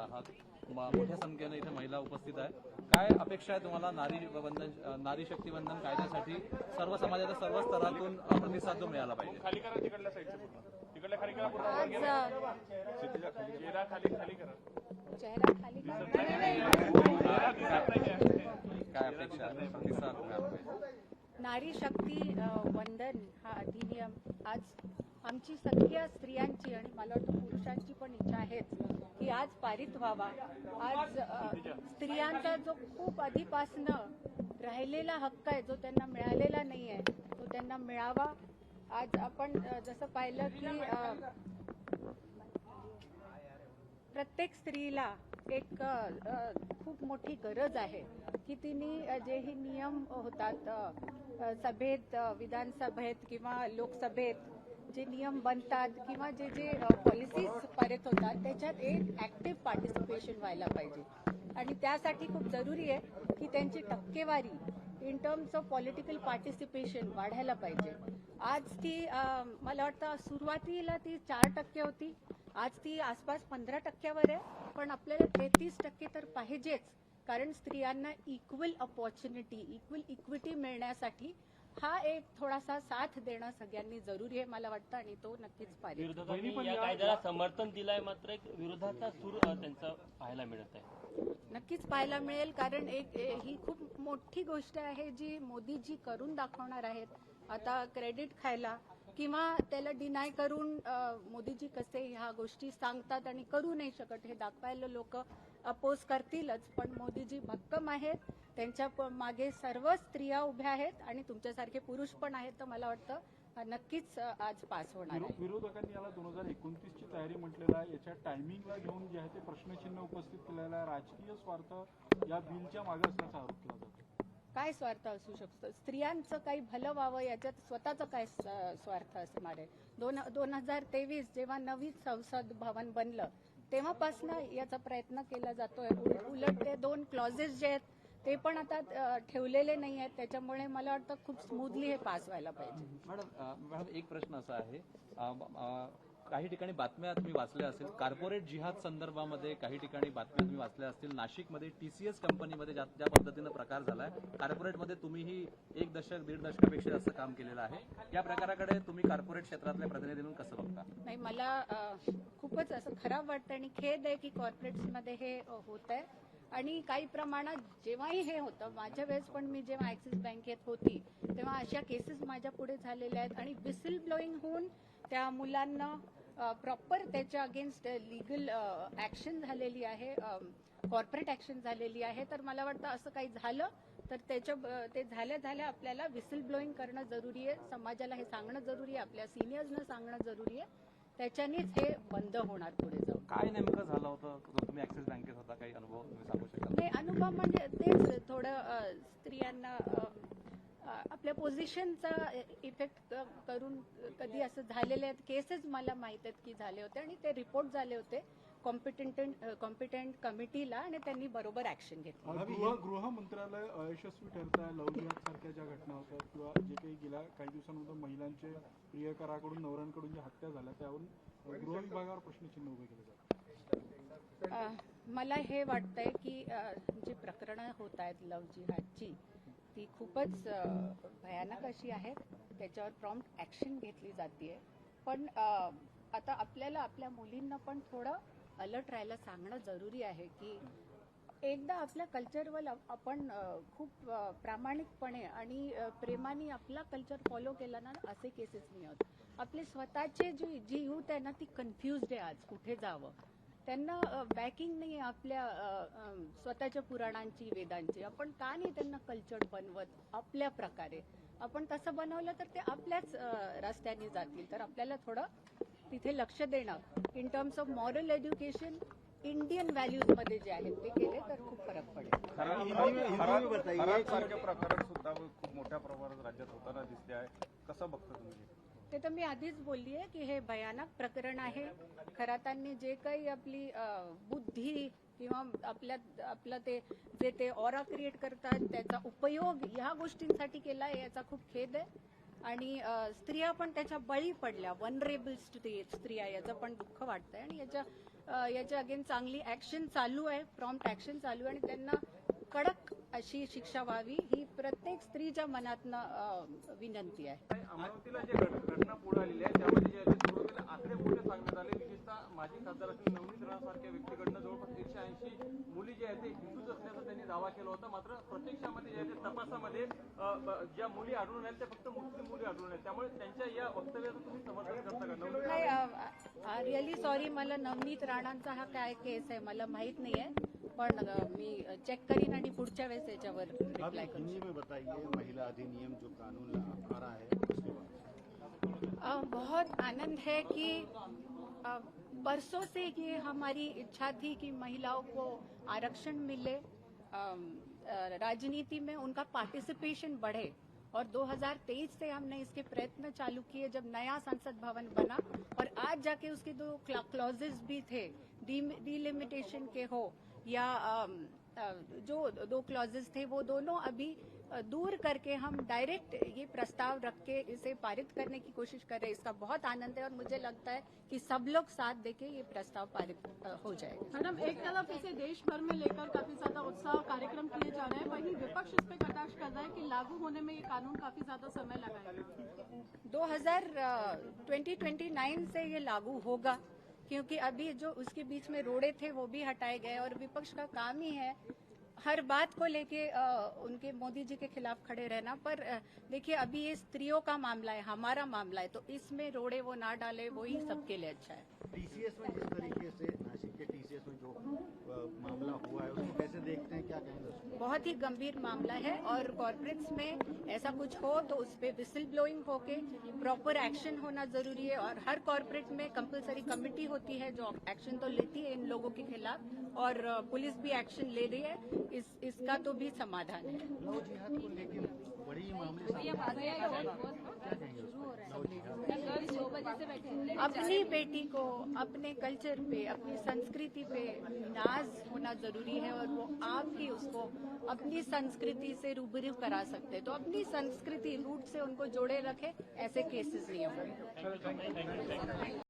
आहात, मोठ्या संख्येने इथे महिला उपस्थित आहे. काय अपेक्षा आहे तुम्हाला नारी शक्ती वंदन कायद्यासाठी सर्व समाजाच्या सर्व स्तरातून प्रतिसाद जो मिळाला पाहिजे? खाली करा, तिकडल्या साईडचे तिकडल्या खाली करा, चेहरा खाली करा. काय अपेक्षा आहे प्रतिसाद मिळाला पाहिजे? नारी शक्ती वंदन हा अधिनियम आज आमची सगळ्या स्त्रियांची आणि मला वाटतं पुरुषांची पण इच्छा आहेच की आज पारित व्हावा. आज स्त्रियांचा जो खूप आधीपासनं राहिलेला हक्क आहे, जो त्यांना मिळालेला नाही आहे, तो त्यांना मिळावा. आज आपण जसं पाहिलं की प्रत्येक स्त्रीला एक खूप मोठी गरज आहे की तिने जे ही नियम होतात सभेत, विधानसभेत किंवा लोकसभेत जे नियम बनतात किंवा जे पॉलिसीज पारित होतात त्याच्यात एक ऍक्टिव्ह पार्टिसिपेशन व्हायला पाहिजे. आणि त्यासाठी खूप जरुरी आहे की त्यांची टक्केवारी in terms of political participation वाढायला पाहिजे. आज ती मला वाटतं सुरुवातीला ती 4% होती, आज ती आसपास 15%वर आहे. पण आपल्याला 33% तर पाहिजेच, कारण स्त्रियांना इक्वल अपॉर्च्युनिटी, इक्वल इक्विटी मिळण्यासाठी हा एक थोडासा साथ देणं सगळ्यांनी जरुरी आहे मला वाटतं, आणि तो नक्कीच पाहिजे. विरोधकांनी या कायद्याला समर्थन दिलंय, मात्र एक विरोधाचा सूर त्यांचा पाहायला मिळत आहे. नक्कीच पाहायला मिळेल, कारण ही खूप मोठी गोष्ट आहे जी मोदीजी करून दाखवणार आहेत. आता क्रेडिट खायला किंवा त्याला डिनाय करून मोदीजी कसे ह्या गोष्टी सांगतात आणि करू नाही शकत हे दाखवायला लोक अपोज करतीलच. पण मोदीजी भक्कम आहेत, त्यांच्या मागे सर्व स्त्रिया उभ्या आहेत आणि तुमच्यासारखे पुरुष पण आहेत. तर मला वाटतं नक्कीच आज पास होणार आहे. विरोधकांनी याला 2029 ची तयारी म्हटलेलं आहे. याच्या टायमिंगला घेऊन जे आहे ते प्रश्नचिन्ह उपस्थित केलेलं आहे. राजकीय स्वार्थ या बिलच्या मागे असल्याचा आरोप केला जातो. काय स्वार्थ असू शकतो? स्त्रियांचं काही भलं व्हावं याच्यात स्वतःचं काय स्वार्थ असणार आहे? 2023 जेव्हा नवीन संसद भवन बनलं तेव्हापासून याचा प्रयत्न केला जातोय. उलट ते 2 क्लॉजेस जे आहेत ते पण आता ठेवलेले नाही आहेत. त्याच्यामुळे मला वाटतं खूप स्मूथली हे पास व्हायला पाहिजे. मॅडम एक प्रश्न असा आहे, काही ठिकाणी बातम्या तुम्ही वाचल्या असेल, कॉर्पोरेट जिहाद संदर्भामध्ये काही ठिकाणी बातम्या तुम्ही वाचल्या असतील. नाशिकमध्ये TCS कंपनीमध्ये ज्या पद्धतीनं प्रकार झालाय, कॉर्पोरेटमध्ये तुम्हीही 1 दशक 1.5 दशकापेक्षा जास्त काम केलेलं आहे. या प्रकाराकडे तुम्ही कॉर्पोरेट क्षेत्रातल्या प्रतिनिधी म्हणून कसं बघता? नाही, मला खूपच असं खराब वाटतं आणि खेद आहे की कॉर्पोरेट्समध्ये हे होत आहे. आणि काही प्रमाणात जेव्हाही हे होतं, माझ्या वेळेस पण मी जेव्हा ऍक्सिस बँकेत होती तेव्हा अशा केसेस माझ्या पुढे झालेल्या आहेत आणि विसिल ब्लोईंग होऊन त्या मुलांना प्रॉपर त्याच्या अगेन्स्ट लीगल ऍक्शन झालेली आहे, कॉर्पोरेट ऍक्शन झालेली आहे. तर मला वाटतं असं काही झालं तर ते झाल्या आपल्याला विसिल ब्लोईंग करणं जरुरी आहे. समाजाला हे सांगणं जरुरी आहे, आपल्या सिनियर्सना सांगणं जरुरी आहे. त्याच्यानेच हे बंद होणार पुढे जाऊन. काय नेमकं झालं होतं? तुम्ही ऍक्सिस बँकेत होता, काही अनुभव तुम्ही सांगू शकाल? नाही, अनुभव म्हणजे तेच थोडं स्त्रियांना आपल्या पोझिशनचा इफेक्ट करून कधी असं झालेले आहेत केसेस मला माहित आहेत की झाले होते आणि ते रिपोर्ट झाले होते कॉम्पिटंट कमिटीला आणि त्यांनी बरोबर ऍक्शन घेतली. गृह मंत्रालय अयशस्वी ठरत आहे. लव्ह जिहाद सारख्या ज्या घटना होतात किंवा जे काही गेल्या काही दिवसांनंतर महिलांचे प्रियकराकडून नवऱ्यांकडून ज्या हत्या झाल्या त्यावरून गृह विभागावर प्रश्नचिन्ह उभे केले जातात. मला हे वाटतंय की जी प्रकरणं होत आहेत लव्ह जिहादची ती खूपच भयानक अशी आहेत. त्याच्यावर प्रॉम्प्ट ऍक्शन घेतली जाते. पण आता आपल्याला आपल्या मुलींना पण थोडं अलर्ट राहायला सांगणं जरुरी आहे की एकदा आपल्या कल्चरवर आपण खूप प्रामाणिकपणे आणि प्रेमाने आपला कल्चर फॉलो केला ना, असे केसेस नाही होत. आपले स्वतःचे जी यूथ आहे ना ती कन्फ्युज्ड आहे आज कुठे जावं. त्यांना बॅकिंग नाही आपल्या स्वतःच्या पुराणांची, वेदांची. आपण का नाही त्यांना कल्चर बनवत आपल्या प्रकारे? आपण तसं बनवलं तर ते आपल्याच रस्त्याने जातील. तर आपल्याला थोडं तिथे लक्ष देणं in terms of moral education Indian values मध्ये जे आहेत ते केले तर खूप फरक पडेल. सारख्या प्रकार सुद्धा खूप मोठ्या प्रमाणात राज्यात होताना दिसले आहे. कसं बघता तुम्ही? ते तर मी आधीच बोलली आहे की हे भयानक प्रकरण आहे. खरातांनी जे काही आपली बुद्धी किंवा आपलं ते ऑरा क्रिएट करतात त्याचा उपयोग ह्या गोष्टींसाठी केला आहे, याचा खूप खेद आहे. आणि स्त्रिया पण त्याच्या बळी पडल्या, वनरेबल स्त्रिया, याचं पण दुःख वाटतंय. आणि याच्या अगेन चांगली ऍक्शन चालू आहे, प्रॉम्प्ट ऍक्शन चालू आहे आणि त्यांना कडक अशी शिक्षा व्हावी ही प्रत्येक स्त्रीच्या मनातनं विनंती आहे. अमरावतीला जे घटना पुढे आलेली आहे त्यामध्ये जे आहे ते सुरुवातीला आकडे मोठे सांगण्यात आले. विशेषतः माजी खासदार असलेल्या नवनीत राणासारख्या व्यक्तीकडनं जवळपास 180 मुली जे आहेत ते हिंदूच असल्याचा त्यांनी दावा केला होता. मात्र प्रत्यक्षामध्ये जे आहे ते तपासामध्ये ज्या मुली आढळून आहेत त्या फक्त मुस्लिम मुली आढळून आहेत. त्यामुळे त्यांच्या या वक्तव्याचं तुम्ही समर्थन करता का? नाही, रिअली सॉरी, मला नवनीत राणांचा हा काय केस आहे मला माहित नाहीये, पण मी चेक करीन आणि पुढच्या वेळेस याच्यावर रिप्लाय करू. में बताइए महिला अधिनियम जो कानून आ रहा है उसके बारे में। बहुत आनंद है कि बरसों से ये हमारी इच्छा थी कि महिलाओं को आरक्षण मिले, राजनीति में उनका पार्टिसिपेशन बढ़े, और 2023 से हमने इसके प्रयत्न चालू किए जब नया संसद भवन बना, और आज जाके उसके 2 क्लॉजेस भी थे, डिलिमिटेशन के हो या जो 2 क्लॉजेस थे वो दोनों अभी दूर करके हम डायरेक्ट ये प्रस्ताव रख के इसे पारित करने की कोशिश कर रहे हैं. इसका बहुत आनंद है और मुझे लगता है कि सब लोग साथ देके ये प्रस्ताव पारित हो जाएगा. मैडम, एक तरफ इसे देश भर में लेकर काफी ज्यादा उत्साह कार्यक्रम किए जा रहे हैं, वहीं विपक्ष इस पे कटाक्ष कर रहा है कि लागू होने में ये कानून काफी ज्यादा समय लगाएगा. 2029 से ये लागू होगा, क्योंकि अभी जो उसके बीच में रोड़े थे वो भी हटाए गए, और विपक्ष का काम ही है हर बात को लेके उनके मोदी जी के खिलाफ खड़े रहना. पर देखिए, अभी ये स्त्रियों का मामला है, हमारा मामला है, तो इसमें रोड़े वो ना डाले, वो ही सबके लिए अच्छा है. टीसीएस में जिस तरीके से नासिक के टीसीएस में जो मामला हुआ है उसको कैसे देखते हैं, क्या कहेंगे उसको? बहुत ही गंभीर मामला है, और कॉर्पोरेट्स में ऐसा कुछ हो तो उस पर विसिल ब्लोइंग होके प्रॉपर एक्शन होना जरूरी है. और हर कॉर्पोरेट में कंपलसरी कमेटी होती है जो एक्शन तो लेती है इन लोगों के खिलाफ, और पुलिस भी एक्शन ले रही है. इसका तो भी समाधान है. लव जिहाद को लेकर बड़ी मामले सामने क्या कहेंगे उसको? लव जिहाद अपनी बेटी को अपने कल्चर पे, अपनी संस्कृति पे नाज होना जरूरी है, और वो आप ही उसको अपनी संस्कृति से रूबरू करा सकते हैं. तो अपनी संस्कृति रूट से उनको जोड़े रखे, ऐसे केसेस नहीं होंगे.